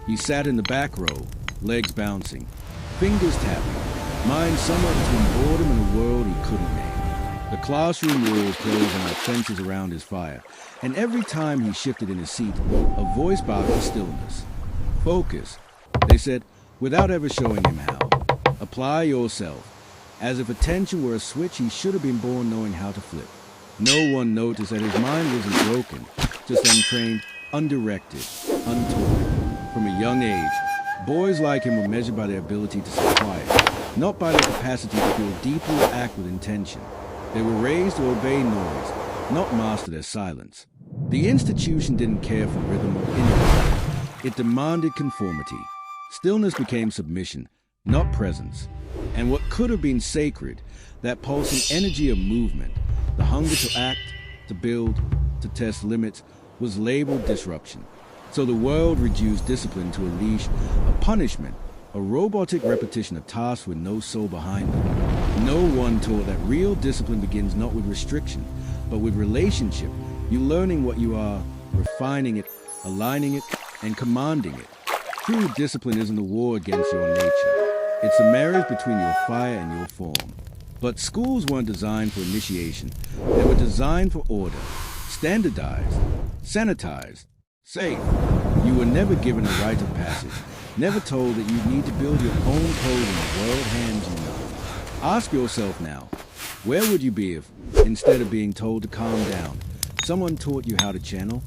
He sat in the back row, legs bouncing, fingers tapping, mind somewhere between boredom and a world he couldn't name. The classroom walls closed on like fences around his fire, and every time he shifted in his seat, a voice barked for stillness. Focus, they said, without ever showing him how. Apply yourself. As if attention were a switch he should have been born knowing how to flip. No one noticed that his mind wasn't broken, just untrained, undirected, untaught. From a young age, boys like him were measured by their ability to stay quiet, not by their capacity to feel deeply or act with intention. They were raised to obey noise, not master their silence. The institution didn't care for rhythm or intimacy. It demanded conformity. Stillness became submission, not presence. And what could have been sacred, that pulsing energy of movement, the hunger to act, to build, to test limits, was labeled disruption. So the world reduced discipline to a leash, a punishment, a robotic repetition of tasks with no soul behind them. No one taught that real discipline begins not with restriction, but with relationship. You learning what you are, refining it, aligning it, and commanding it. True discipline isn't a war against your nature. It's a marriage between your fire and your form. But schools weren't designed for initiation. They were designed for order. Standardized, sanitized, safe. You were never given a rite of passage. Never told that you need to build your own code in the world hands you know. Ask yourself now, where would you be if, instead of being told to calm down, someone taught you how to channel?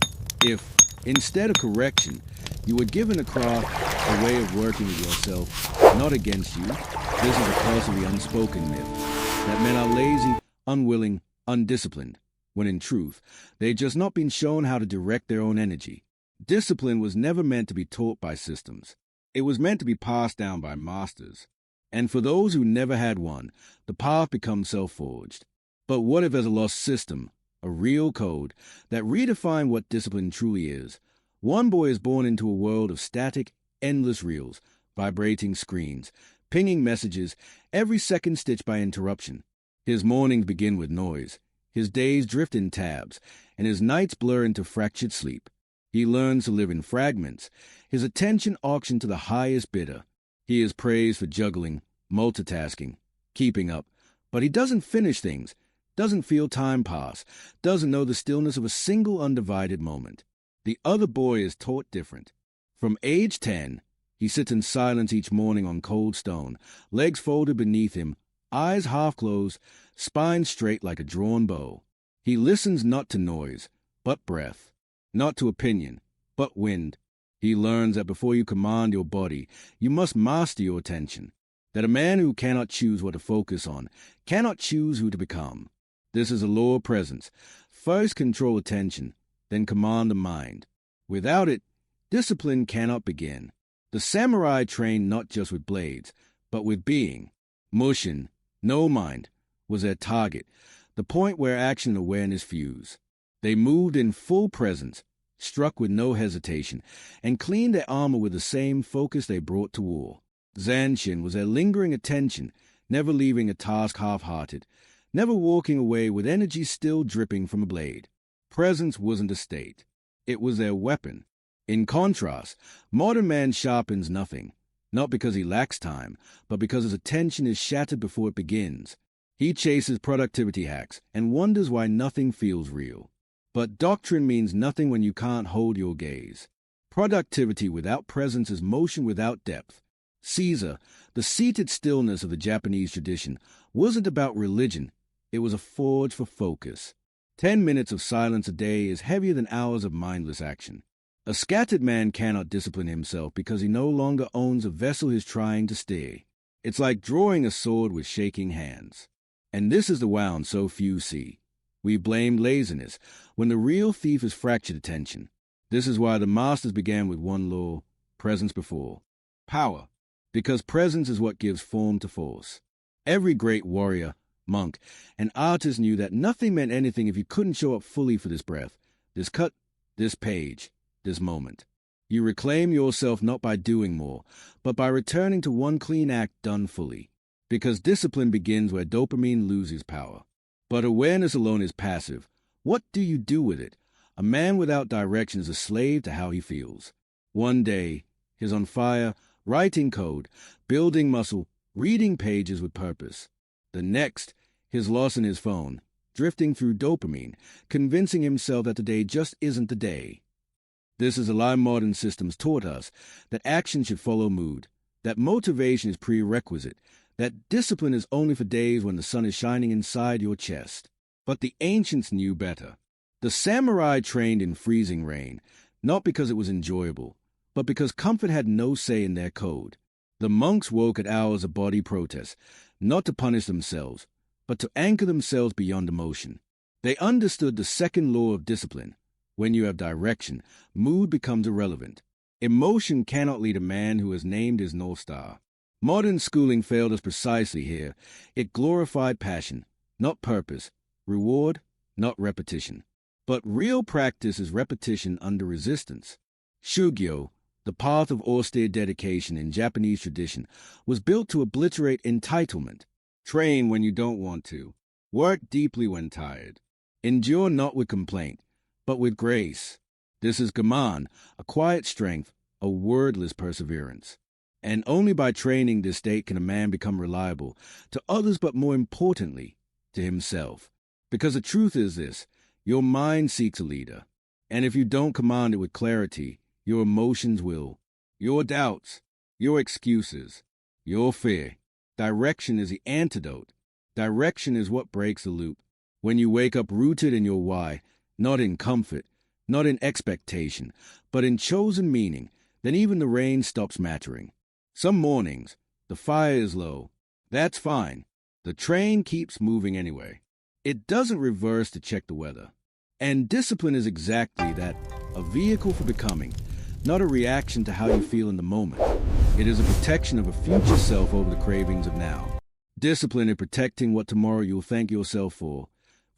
If, instead of correction, you were given a craft, a way of working with yourself, not against you. This is a costly unspoken myth that men are lazy, unwilling, undisciplined, when in truth, they'd just not been shown how to direct their own energy. Discipline was never meant to be taught by systems. It was meant to be passed down by masters. And for those who never had one, the path becomes self-forged. But what if there's a lost system, a real code, that redefined what discipline truly is? One boy is born into a world of static, endless reels, vibrating screens, pinging messages, every second stitched by interruption. His mornings begin with noise, his days drift in tabs, and his nights blur into fractured sleep. He learns to live in fragments, his attention auctioned to the highest bidder. He is praised for juggling, multitasking, keeping up, but he doesn't finish things, doesn't feel time pass, doesn't know the stillness of a single undivided moment. The other boy is taught different. From age 10, he sits in silence each morning on cold stone, legs folded beneath him, eyes half closed, spine straight like a drawn bow. He listens not to noise, but breath, not to opinion, but wind. He learns that before you command your body, you must master your attention, that a man who cannot choose what to focus on cannot choose who to become. This is a law of presence. First control attention, then command the mind. Without it, discipline cannot begin. The samurai trained not just with blades, but with being. Mushin, no mind, was their target, the point where action and awareness fuse. They moved in full presence, struck with no hesitation, and cleaned their armor with the same focus they brought to war. Zanshin was their lingering attention, never leaving a task half-hearted, never walking away with energy still dripping from a blade. Presence wasn't a state. It was their weapon. In contrast, modern man sharpens nothing, not because he lacks time, but because his attention is shattered before it begins. He chases productivity hacks and wonders why nothing feels real. But doctrine means nothing when you can't hold your gaze. Productivity without presence is motion without depth. Caesar, the seated stillness of the Japanese tradition, wasn't about religion. It was a forge for focus. 10 minutes of silence a day is heavier than hours of mindless action. A scattered man cannot discipline himself because he no longer owns a vessel he's trying to steer. It's like drawing a sword with shaking hands. And this is the wound so few see. We blame laziness when the real thief is fractured attention. This is why the masters began with one law, presence before power, because presence is what gives form to force. Every great warrior, monk, and artist knew that nothing meant anything if you couldn't show up fully for this breath, this cut, this page, this moment. You reclaim yourself not by doing more, but by returning to one clean act done fully. Because discipline begins where dopamine loses power. But awareness alone is passive. What do you do with it? A man without direction is a slave to how he feels. One day, He's on fire, writing code, building muscle, reading pages with purpose. The next, he's lost in his phone, drifting through dopamine, convincing himself that the day just isn't the day. This is a lie modern systems taught us, that action should follow mood, that motivation is prerequisite, that discipline is only for days when the sun is shining inside your chest. But the ancients knew better. The samurai trained in freezing rain, not because it was enjoyable, but because comfort had no say in their code. The monks woke at hours of body protest, not to punish themselves, but to anchor themselves beyond emotion. They understood the second law of discipline. When you have direction, mood becomes irrelevant. Emotion cannot lead a man who has named his North Star. Modern schooling failed us precisely here. It glorified passion, not purpose, reward, not repetition. But real practice is repetition under resistance. Shugyo, the path of austere dedication in Japanese tradition, was built to obliterate entitlement. Train when you don't want to. Work deeply when tired. Endure not with complaint, but with grace. This is gaman, a quiet strength, a wordless perseverance. And only by training this state can a man become reliable to others, but more importantly, to himself. Because the truth is this, your mind seeks a leader. And if you don't command it with clarity, your emotions will. Your doubts, your excuses, your fear. Direction is the antidote. Direction is what breaks the loop. When you wake up rooted in your why, not in comfort, not in expectation, but in chosen meaning, then even the rain stops mattering. Some mornings, the fire is low. That's fine. The train keeps moving anyway. It doesn't reverse to check the weather. And discipline is exactly that, a vehicle for becoming, not a reaction to how you feel in the moment. It is a protection of a future self over the cravings of now. Discipline in protecting what tomorrow you'll thank yourself for,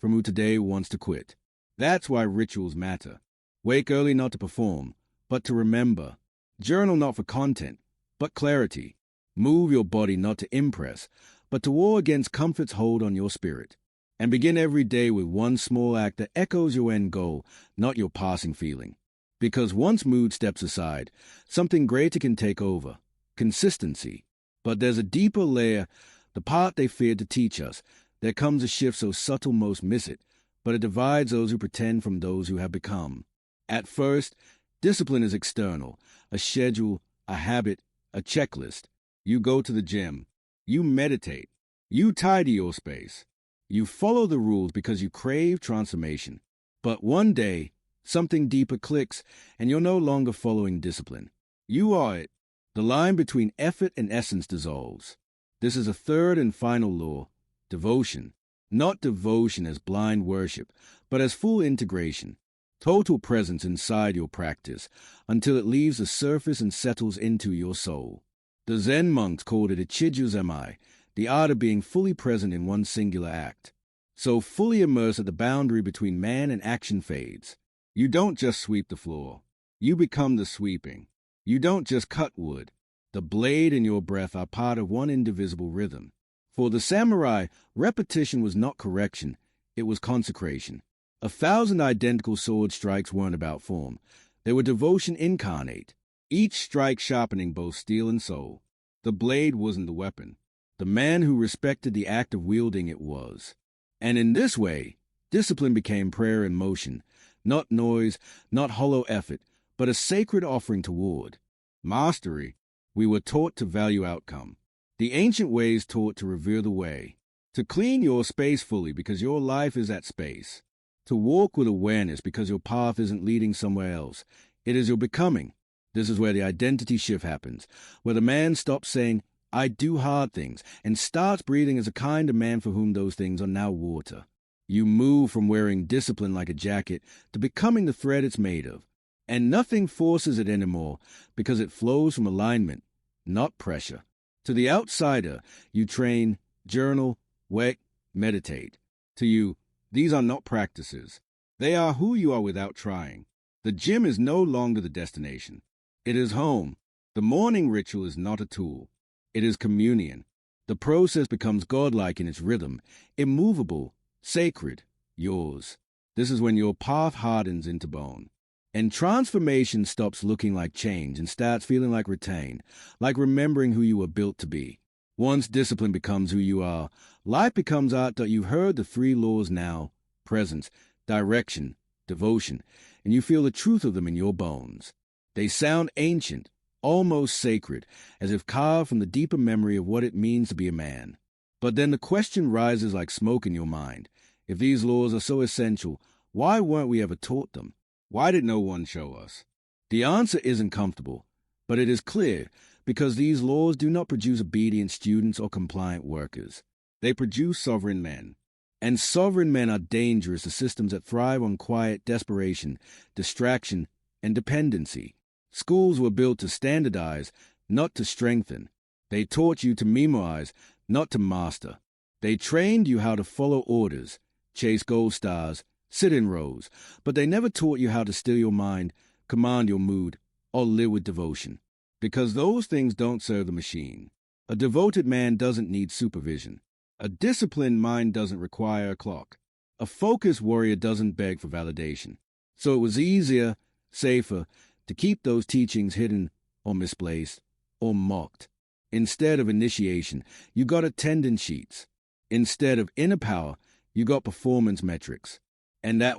from who today wants to quit. That's why rituals matter. Wake early not to perform, but to remember. Journal not for content, but clarity. Move your body not to impress, but to war against comfort's hold on your spirit. And begin every day with one small act that echoes your end goal, not your passing feeling. Because once mood steps aside, something greater can take over. Consistency. But there's a deeper layer, the part they feared to teach us. There comes a shift so subtle most miss it, but it divides those who pretend from those who have become. At first, discipline is external, a schedule, a habit, a checklist. You go to the gym. You meditate. You tidy your space. You follow the rules because you crave transformation. But one day, something deeper clicks, and you're no longer following discipline. You are it. The line between effort and essence dissolves. This is a third and final law, devotion. Not devotion as blind worship, but as full integration. Total presence inside your practice, until it leaves the surface and settles into your soul. The Zen monks called it ichijuzemai, the art of being fully present in one singular act. So fully immersed that the boundary between man and action fades. You don't just sweep the floor. You become the sweeping. You don't just cut wood. The blade and your breath are part of one indivisible rhythm. For the samurai, repetition was not correction, it was consecration. 1,000 identical sword strikes weren't about form. They were devotion incarnate, each strike sharpening both steel and soul. The blade wasn't the weapon. The man who respected the act of wielding it was. And in this way, discipline became prayer in motion, not noise, not hollow effort, but a sacred offering toward mastery. We were taught to value outcome. The ancient ways taught to revere the way, to clean your space fully because your life is at space, to walk with awareness because your path isn't leading somewhere else. It is your becoming. This is where the identity shift happens, where the man stops saying, I do hard things, and starts breathing as a kind of man for whom those things are now water. You move from wearing discipline like a jacket to becoming the thread it's made of. And nothing forces it anymore because it flows from alignment, not pressure. To the outsider, you train, journal, work, meditate. To you, these are not practices. They are who you are without trying. The gym is no longer the destination. It is home. The morning ritual is not a tool. It is communion. The process becomes godlike in its rhythm, immovable, sacred, yours. This is when your path hardens into bone. And transformation stops looking like change and starts feeling like retain, like remembering who you were built to be. Once discipline becomes who you are, life becomes art. You've heard the three laws now: presence, direction, devotion, and you feel the truth of them in your bones. They sound ancient, almost sacred, as if carved from the deeper memory of what it means to be a man. But then the question rises like smoke in your mind. If these laws are so essential, why weren't we ever taught them? Why did no one show us? The answer isn't comfortable, but it is clear, because these laws do not produce obedient students or compliant workers. They produce sovereign men. And sovereign men are dangerous to systems that thrive on quiet desperation, distraction, and dependency. Schools were built to standardize, not to strengthen. They taught you to memorize, not to master. They trained you how to follow orders, chase gold stars, sit in rows, but they never taught you how to still your mind, command your mood, or live with devotion. Because those things don't serve the machine. A devoted man doesn't need supervision. A disciplined mind doesn't require a clock. A focused warrior doesn't beg for validation. So it was easier, safer, to keep those teachings hidden or misplaced or mocked. Instead of initiation, you got attendance sheets. Instead of inner power, you got performance metrics. And that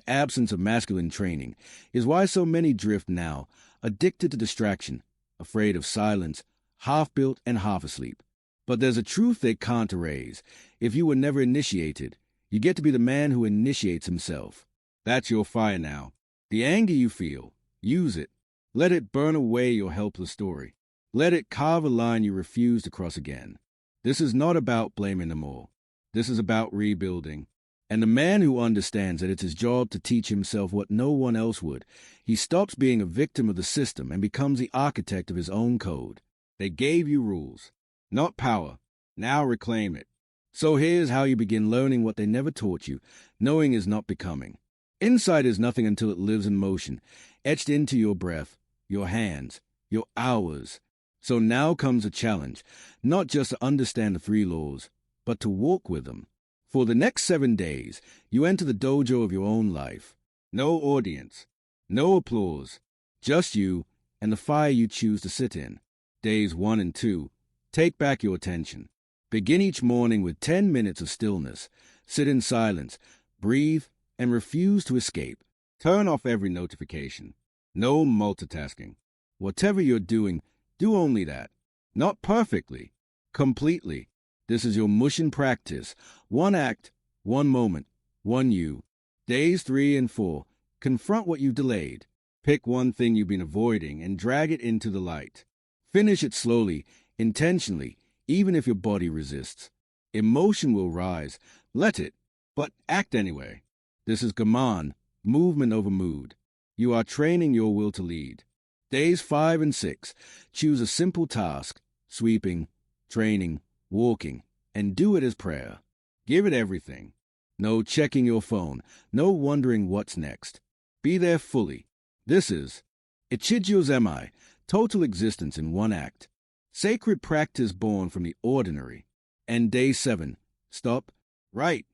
absence of masculine training, is why so many drift now, addicted to distraction, afraid of silence, half-built and half asleep. But there's a truth they can't erase. If you were never initiated, you get to be the man who initiates himself. That's your fire now. The anger you feel, use it. Let it burn away your helpless story. Let it carve a line you refuse to cross again. This is not about blaming them all. This is about rebuilding. And the man who understands that it's his job to teach himself what no one else would, he stops being a victim of the system and becomes the architect of his own code. They gave you rules, not power. Now reclaim it. So here's how you begin learning what they never taught you. Knowing is not becoming. Insight is nothing until it lives in motion, etched into your breath, your hands, your hours. So now comes a challenge, not just to understand the three laws, but to walk with them. For the next 7 days, you enter the dojo of your own life. No audience, no applause, just you and the fire you choose to sit in. Days 1 and 2, take back your attention. Begin each morning with 10 minutes of stillness. Sit in silence, breathe, and refuse to escape. Turn off every notification. No multitasking. Whatever you're doing, do only that. Not perfectly, completely. This is your Mushin practice. 1 act, 1 moment, 1 you. Days 3 and 4, confront what you've delayed. Pick one thing you've been avoiding and drag it into the light. Finish it slowly, intentionally, even if your body resists. Emotion will rise. Let it, but act anyway. This is Gaman, movement over mood. You are training your will to lead. Days 5 and 6, choose a simple task, sweeping, training, walking, and do it as prayer. Give it everything. No checking your phone, no wondering what's next. Be there fully. This is Ichijyo Zemi, total existence in 1 act. Sacred practice born from the ordinary. And day 7, stop, write,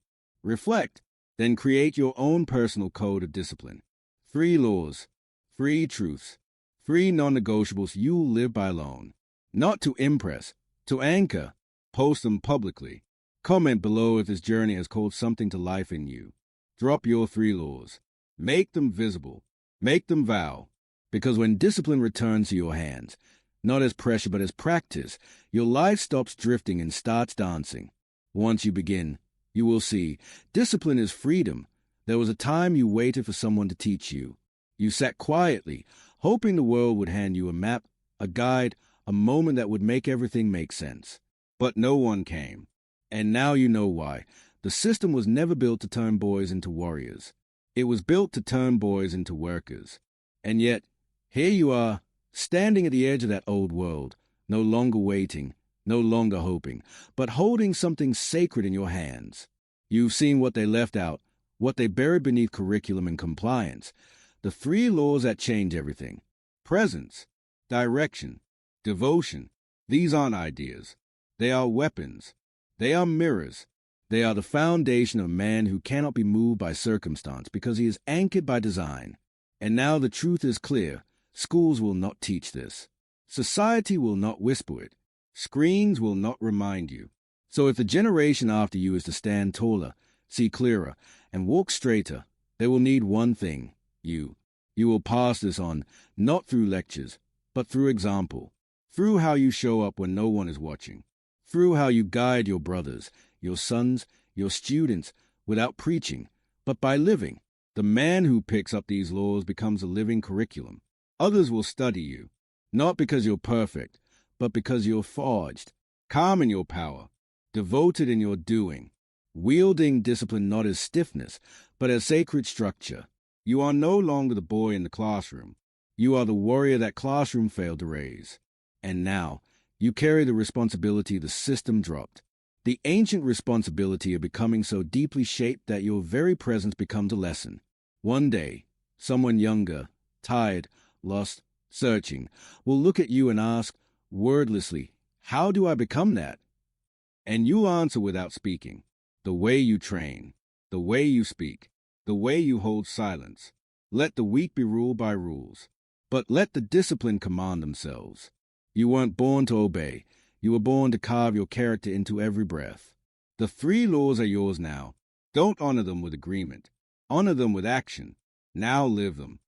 reflect, then create your own personal code of discipline. 3 laws, 3 truths, 3 non-negotiables you'll live by alone. Not to impress, to anchor. Post them publicly. Comment below if this journey has called something to life in you. Drop your 3 laws. Make them visible. Make them vow. Because when discipline returns to your hands, not as pressure but as practice, your life stops drifting and starts dancing. Once you begin, you will see, discipline is freedom. There was a time you waited for someone to teach you. You sat quietly, hoping the world would hand you a map, a guide, a moment that would make everything make sense. But no one came. And now you know why. The system was never built to turn boys into warriors. It was built to turn boys into workers. And yet, here you are, standing at the edge of that old world, no longer waiting, no longer hoping, but holding something sacred in your hands. You've seen what they left out, what they buried beneath curriculum and compliance. The 3 laws that change everything. Presence, direction, devotion. These aren't ideas. They are weapons. They are mirrors. They are the foundation of man who cannot be moved by circumstance because he is anchored by design. And now the truth is clear. Schools will not teach this. Society will not whisper it. Screens will not remind you. So if the generation after you is to stand taller, see clearer, and walk straighter, they will need one thing, you. You will pass this on, not through lectures, but through example, through how you show up when no one is watching, through how you guide your brothers, your sons, your students, without preaching, but by living. The man who picks up these laws becomes a living curriculum. Others will study you, not because you're perfect, but because you're forged, calm in your power, devoted in your doing, wielding discipline not as stiffness, but as sacred structure. You are no longer the boy in the classroom. You are the warrior that classroom failed to raise. And now, you carry the responsibility the system dropped. The ancient responsibility of becoming so deeply shaped that your very presence becomes a lesson. One day, someone younger, tired, lost, searching, will look at you and ask, wordlessly, how do I become that? And you answer without speaking. The way you train, the way you speak, the way you hold silence. Let the weak be ruled by rules, but let the disciplined command themselves. You weren't born to obey. You were born to carve your character into every breath. The 3 laws are yours now. Don't honor them with agreement. Honor them with action. Now live them.